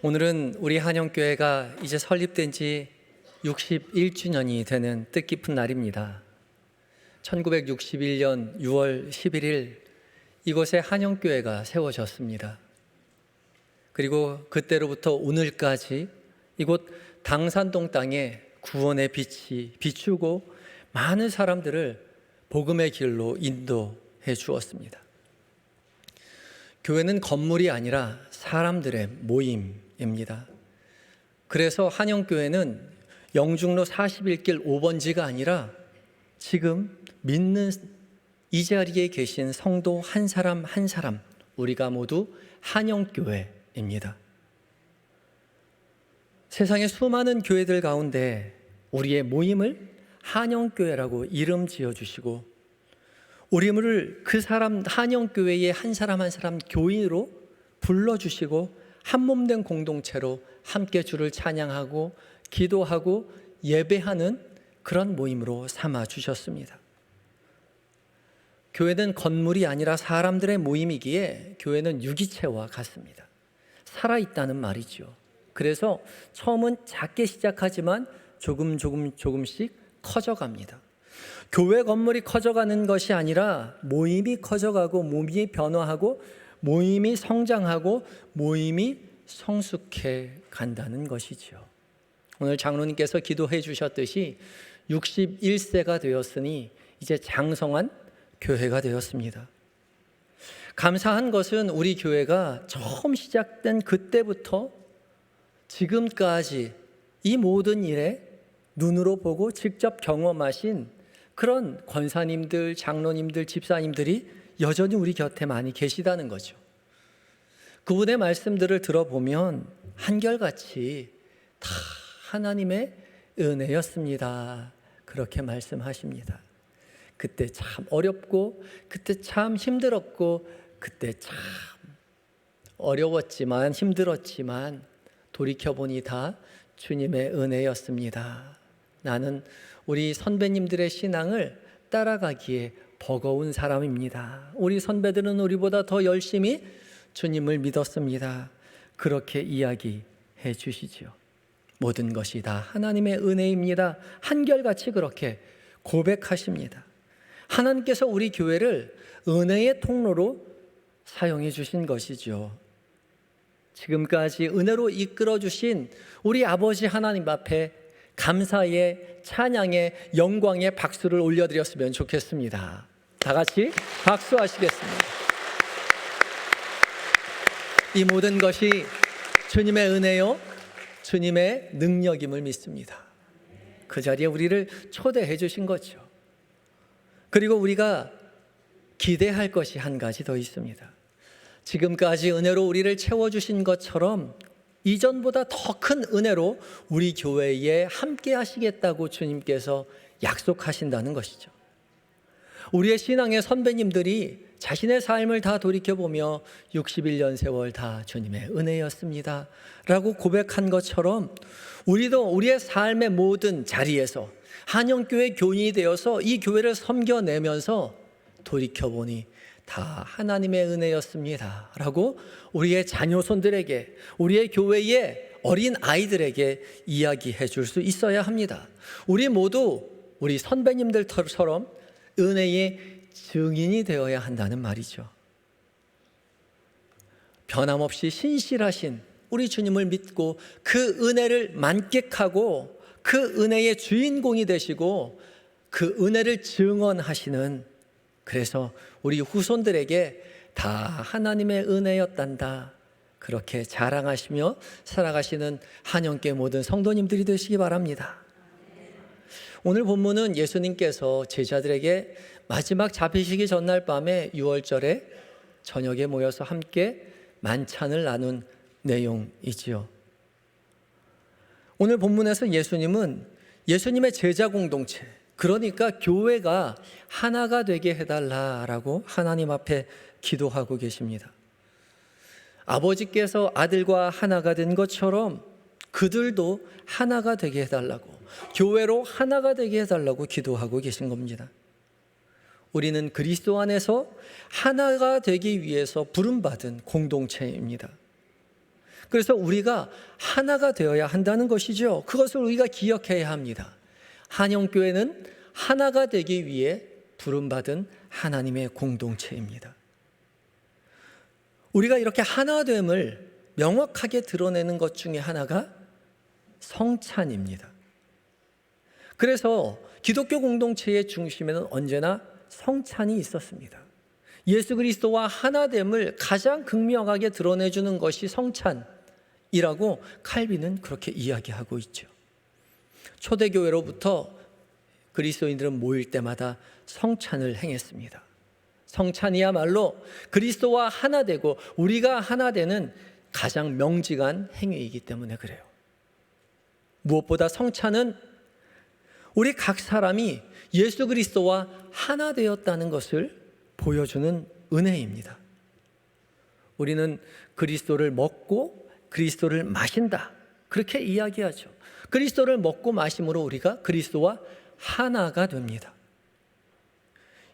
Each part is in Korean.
오늘은 우리 한영교회가 이제 설립된 지 61주년이 되는 뜻깊은 날입니다. 1961년 6월 11일 이곳에 한영교회가 세워졌습니다. 그리고 그때로부터 오늘까지 이곳 당산동 땅에 구원의 빛이 비추고 많은 사람들을 복음의 길로 인도해 주었습니다. 교회는 건물이 아니라 사람들의 모임입니다. 그래서 한영교회는 영중로 41길 5번지가 아니라 지금 믿는 이 자리에 계신 성도 한 사람 한 사람, 우리가 모두 한영교회입니다. 세상의 수많은 교회들 가운데 우리의 모임을 한영교회라고 이름 지어주시고 우리를 그 사람 한영교회의 한 사람 한 사람 교인으로 불러주시고 한몸된 공동체로 함께 주를 찬양하고 기도하고 예배하는 그런 모임으로 삼아주셨습니다. 교회는 건물이 아니라 사람들의 모임이기에 교회는 유기체와 같습니다. 살아있다는 말이죠. 그래서 처음은 작게 시작하지만 조금씩 커져갑니다. 교회 건물이 커져가는 것이 아니라 모임이 커져가고 모임이 변화하고 모임이 성장하고 모임이 성숙해 간다는 것이죠. 오늘 장로님께서 기도해 주셨듯이 61세가 되었으니 이제 장성한 교회가 되었습니다. 감사한 것은 우리 교회가 처음 시작된 그때부터 지금까지 이 모든 일에 눈으로 보고 직접 경험하신 그런 권사님들, 장로님들, 집사님들이 여전히 우리 곁에 많이 계시다는 거죠. 그분의 말씀들을 들어보면 한결같이 다 하나님의 은혜였습니다. 그렇게 말씀하십니다. 그때 참 어렵고 그때 참 힘들었고 그때 참 어려웠지만 힘들었지만 돌이켜보니 다 주님의 은혜였습니다. 나는 우리 선배님들의 신앙을 따라가기에 버거운 사람입니다. 우리 선배들은 우리보다 더 열심히 주님을 믿었습니다. 그렇게 이야기해 주시죠. 모든 것이 다 하나님의 은혜입니다. 한결같이 그렇게 고백하십니다. 하나님께서 우리 교회를 은혜의 통로로 사용해 주신 것이죠. 지금까지 은혜로 이끌어 주신 우리 아버지 하나님 앞에 감사의 찬양의 영광의 박수를 올려드렸으면 좋겠습니다. 다 같이 박수하시겠습니다. 이 모든 것이 주님의 은혜요 주님의 능력임을 믿습니다. 그 자리에 우리를 초대해 주신 거죠. 그리고 우리가 기대할 것이 한 가지 더 있습니다. 지금까지 은혜로 우리를 채워주신 것처럼 이전보다 더 큰 은혜로 우리 교회에 함께 하시겠다고 주님께서 약속하신다는 것이죠. 우리의 신앙의 선배님들이 자신의 삶을 다 돌이켜보며 61년 세월 다 주님의 은혜였습니다 라고 고백한 것처럼 우리도 우리의 삶의 모든 자리에서 한영교회 교인이 되어서 이 교회를 섬겨내면서 돌이켜보니 다 하나님의 은혜였습니다 라고 우리의 자녀손들에게 우리의 교회의 어린 아이들에게 이야기해 줄 수 있어야 합니다. 우리 모두 우리 선배님들처럼 은혜의 증인이 되어야 한다는 말이죠. 변함없이 신실하신 우리 주님을 믿고 그 은혜를 만끽하고 그 은혜의 주인공이 되시고 그 은혜를 증언하시는, 그래서 우리 후손들에게 다 하나님의 은혜였단다 그렇게 자랑하시며 살아가시는 한영교회 모든 성도님들이 되시기 바랍니다. 오늘 본문은 예수님께서 제자들에게 마지막 잡히시기 전날 밤에 6월절에 저녁에 모여서 함께 만찬을 나눈 내용이지요. 오늘 본문에서 예수님은 예수님의 제자 공동체, 그러니까 교회가 하나가 되게 해달라라고 하나님 앞에 기도하고 계십니다. 아버지께서 아들과 하나가 된 것처럼 그들도 하나가 되게 해달라고, 교회로 하나가 되게 해달라고 기도하고 계신 겁니다. 우리는 그리스도 안에서 하나가 되기 위해서 부름받은 공동체입니다. 그래서 우리가 하나가 되어야 한다는 것이죠. 그것을 우리가 기억해야 합니다. 한영교회는 하나가 되기 위해 부름받은 하나님의 공동체입니다. 우리가 이렇게 하나됨을 명확하게 드러내는 것 중에 하나가 성찬입니다. 그래서 기독교 공동체의 중심에는 언제나 성찬이 있었습니다. 예수 그리스도와 하나됨을 가장 극명하게 드러내주는 것이 성찬이라고 칼빈은 그렇게 이야기하고 있죠. 초대교회로부터 그리스도인들은 모일 때마다 성찬을 행했습니다. 성찬이야말로 그리스도와 하나 되고 우리가 하나 되는 가장 명직한 행위이기 때문에 그래요. 무엇보다 성찬은 우리 각 사람이 예수 그리스도와 하나 되었다는 것을 보여주는 은혜입니다. 우리는 그리스도를 먹고 그리스도를 마신다, 그렇게 이야기하죠. 그리스도를 먹고 마심으로 우리가 그리스도와 하나가 됩니다.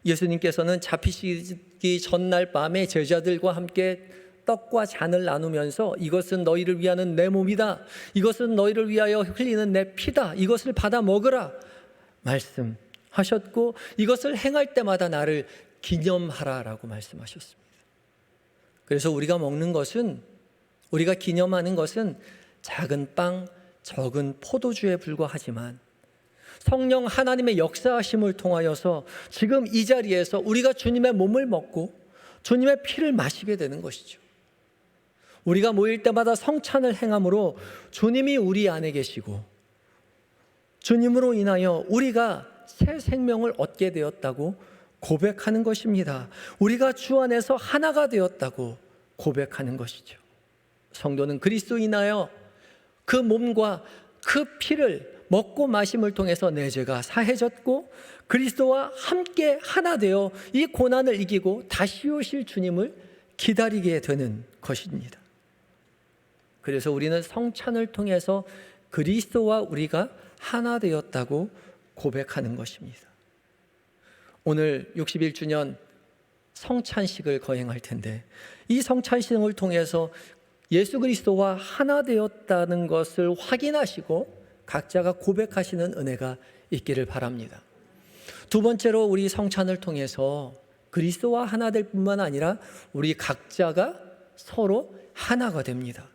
예수님께서는 잡히시기 전날 밤에 제자들과 함께 떡과 잔을 나누면서 이것은 너희를 위하는 내 몸이다, 이것은 너희를 위하여 흘리는 내 피다, 이것을 받아 먹으라 말씀하셨고, 이것을 행할 때마다 나를 기념하라라고 말씀하셨습니다. 그래서 우리가 먹는 것은, 우리가 기념하는 것은 작은 빵, 적은 포도주에 불과하지만 성령 하나님의 역사하심을 통하여서 지금 이 자리에서 우리가 주님의 몸을 먹고 주님의 피를 마시게 되는 것이죠. 우리가 모일 때마다 성찬을 행함으로 주님이 우리 안에 계시고 주님으로 인하여 우리가 새 생명을 얻게 되었다고 고백하는 것입니다. 우리가 주 안에서 하나가 되었다고 고백하는 것이죠. 성도는 그리스도 인하여 그 몸과 그 피를 먹고 마심을 통해서 내 죄가 사해졌고 그리스도와 함께 하나 되어 이 고난을 이기고 다시 오실 주님을 기다리게 되는 것입니다. 그래서 우리는 성찬을 통해서 그리스도와 우리가 하나 되었다고 고백하는 것입니다. 오늘 61주년 성찬식을 거행할 텐데 이 성찬식을 통해서 예수 그리스도와 하나 되었다는 것을 확인하시고 각자가 고백하시는 은혜가 있기를 바랍니다. 두 번째로 우리 성찬을 통해서 그리스도와 하나 될 뿐만 아니라 우리 각자가 서로 하나가 됩니다.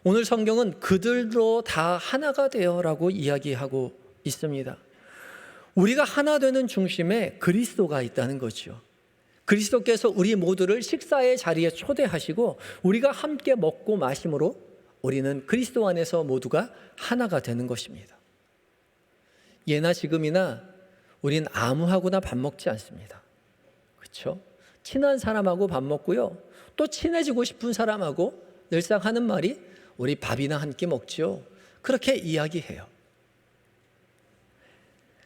오늘 성경은 그들로 다 하나가 되어라고 이야기하고 있습니다. 우리가 하나 되는 중심에 그리스도가 있다는 거죠. 그리스도께서 우리 모두를 식사의 자리에 초대하시고 우리가 함께 먹고 마심으로 우리는 그리스도 안에서 모두가 하나가 되는 것입니다. 예나 지금이나 우린 아무하고나 밥 먹지 않습니다. 그렇죠? 친한 사람하고 밥 먹고요. 또 친해지고 싶은 사람하고 늘상 하는 말이 우리 밥이나 한 끼 먹죠. 그렇게 이야기해요.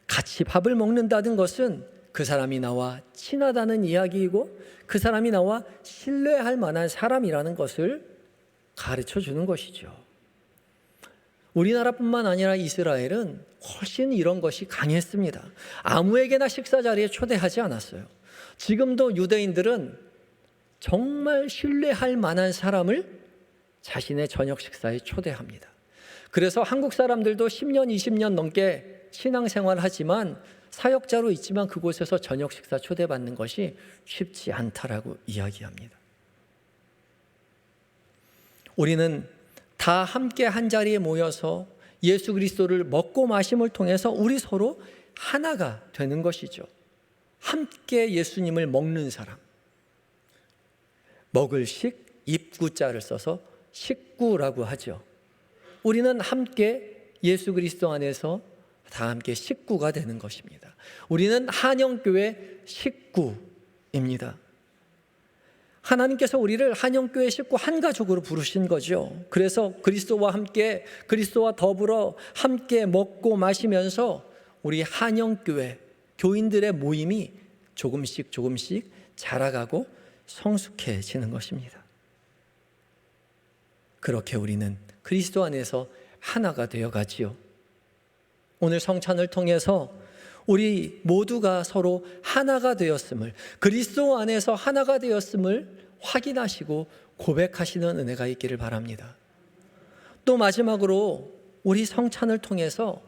같이 밥을 먹는다는 것은 그 사람이 나와 친하다는 이야기이고 그 사람이 나와 신뢰할 만한 사람이라는 것을 가르쳐 주는 것이죠. 우리나라뿐만 아니라 이스라엘은 훨씬 이런 것이 강했습니다. 아무에게나 식사 자리에 초대하지 않았어요. 지금도 유대인들은 정말 신뢰할 만한 사람을 자신의 저녁 식사에 초대합니다. 그래서 한국 사람들도 10년, 20년 넘게 신앙생활을 하지만 사역자로 있지만 그곳에서 저녁 식사 초대받는 것이 쉽지 않다라고 이야기합니다. 우리는 다 함께 한 자리에 모여서 예수 그리스도를 먹고 마심을 통해서 우리 서로 하나가 되는 것이죠. 함께 예수님을 먹는 사람. 먹을 식, 입구자를 써서 식구라고 하죠. 우리는 함께 예수 그리스도 안에서 다 함께 식구가 되는 것입니다. 우리는 한영교회 식구입니다. 하나님께서 우리를 한영교회 식구 한 가족으로 부르신 거죠. 그래서 그리스도와 함께, 그리스도와 더불어 함께 먹고 마시면서 우리 한영교회 교인들의 모임이 조금씩 자라가고 성숙해지는 것입니다. 그렇게 우리는 그리스도 안에서 하나가 되어가지요. 오늘 성찬을 통해서 우리 모두가 서로 하나가 되었음을, 그리스도 안에서 하나가 되었음을 확인하시고 고백하시는 은혜가 있기를 바랍니다. 또 마지막으로 우리 성찬을 통해서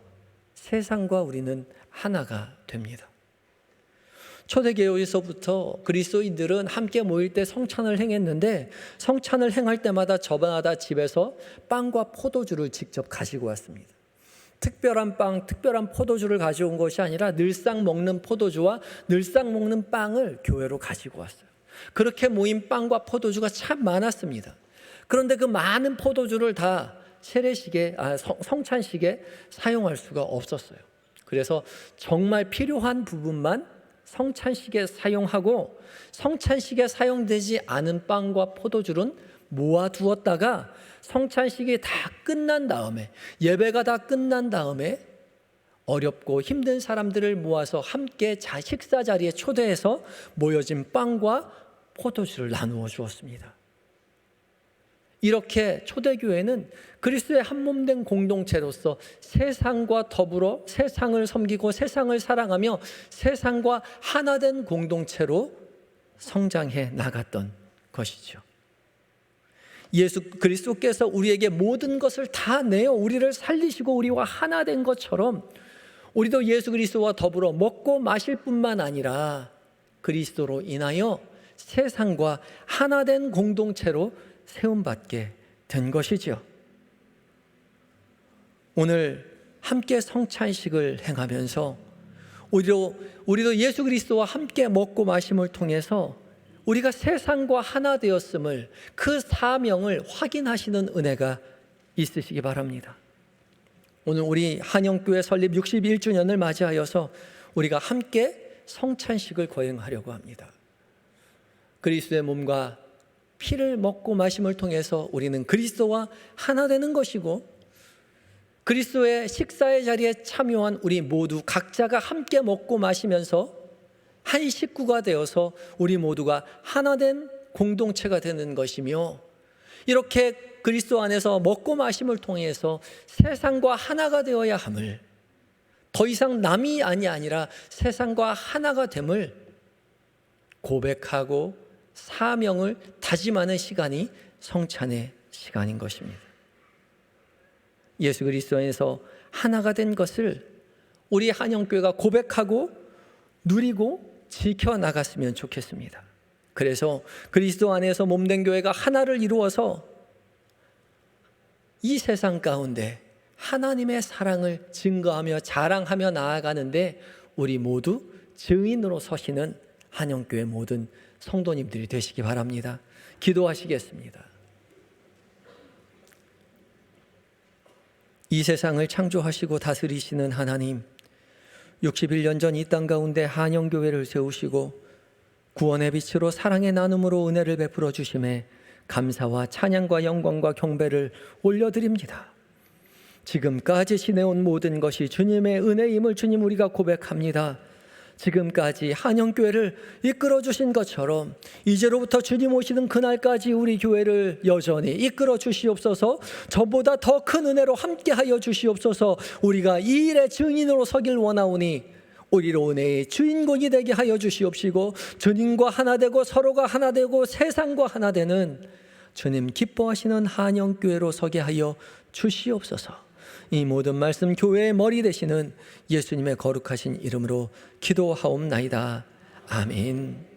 세상과 우리는 하나가 됩니다. 초대교회에서부터 그리스도인들은 함께 모일 때 성찬을 행했는데, 성찬을 행할 때마다 저마다 집에서 빵과 포도주를 직접 가지고 왔습니다. 특별한 빵, 특별한 포도주를 가져온 것이 아니라 늘상 먹는 포도주와 늘상 먹는 빵을 교회로 가지고 왔어요. 그렇게 모인 빵과 포도주가 참 많았습니다. 그런데 그 많은 포도주를 다 성찬식에 사용할 수가 없었어요. 그래서 정말 필요한 부분만 성찬식에 사용하고, 성찬식에 사용되지 않은 빵과 포도주는 모아두었다가 성찬식이 다 끝난 다음에, 예배가 다 끝난 다음에 어렵고 힘든 사람들을 모아서 함께 식사 자리에 초대해서 모여진 빵과 포도주를 나누어 주었습니다. 이렇게 초대교회는 그리스도의 한몸된 공동체로서 세상과 더불어 세상을 섬기고 세상을 사랑하며 세상과 하나된 공동체로 성장해 나갔던 것이죠. 예수 그리스도께서 우리에게 모든 것을 다 내어 우리를 살리시고 우리와 하나 된 것처럼, 우리도 예수 그리스도와 더불어 먹고 마실 뿐만 아니라 그리스도로 인하여 세상과 하나 된 공동체로 세움받게 된 것이죠. 오늘 함께 성찬식을 행하면서 우리도 예수 그리스도와 함께 먹고 마심을 통해서 우리가 세상과 하나 되었음을, 그 사명을 확인하시는 은혜가 있으시기 바랍니다. 오늘 우리 한영교회 설립 61주년을 맞이하여서 우리가 함께 성찬식을 거행하려고 합니다. 그리스도의 몸과 피를 먹고 마심을 통해서 우리는 그리스도와 하나 되는 것이고, 그리스도의 식사의 자리에 참여한 우리 모두 각자가 함께 먹고 마시면서 한 식구가 되어서 우리 모두가 하나 된 공동체가 되는 것이며, 이렇게 그리스도 안에서 먹고 마심을 통해서 세상과 하나가 되어야 함을, 더 이상 남이 아니라 세상과 하나가 됨을 고백하고 사명을 다짐하는 시간이 성찬의 시간인 것입니다. 예수 그리스도 안에서 하나가 된 것을 우리 한영교회가 고백하고 누리고 지켜나갔으면 좋겠습니다. 그래서 그리스도 안에서 몸된 교회가 하나를 이루어서 이 세상 가운데 하나님의 사랑을 증거하며 자랑하며 나아가는데 우리 모두 증인으로 서시는 한영교회 모든 성도님들이 되시기 바랍니다. 기도하시겠습니다. 이 세상을 창조하시고 다스리시는 하나님, 61년 전 이 땅 가운데 한영교회를 세우시고 구원의 빛으로 사랑의 나눔으로 은혜를 베풀어 주심에 감사와 찬양과 영광과 경배를 올려드립니다. 지금까지 지내온 모든 것이 주님의 은혜임을 주님 우리가 고백합니다. 지금까지 한영교회를 이끌어 주신 것처럼 이제로부터 주님 오시는 그날까지 우리 교회를 여전히 이끌어 주시옵소서. 저보다 더 큰 은혜로 함께하여 주시옵소서. 우리가 이 일의 증인으로 서길 원하오니 우리로 은혜의 주인공이 되게 하여 주시옵시고, 주님과 하나 되고 서로가 하나 되고 세상과 하나 되는 주님 기뻐하시는 한영교회로 서게 하여 주시옵소서. 이 모든 말씀 교회의 머리 되시는 예수님의 거룩하신 이름으로 기도하옵나이다. 아멘.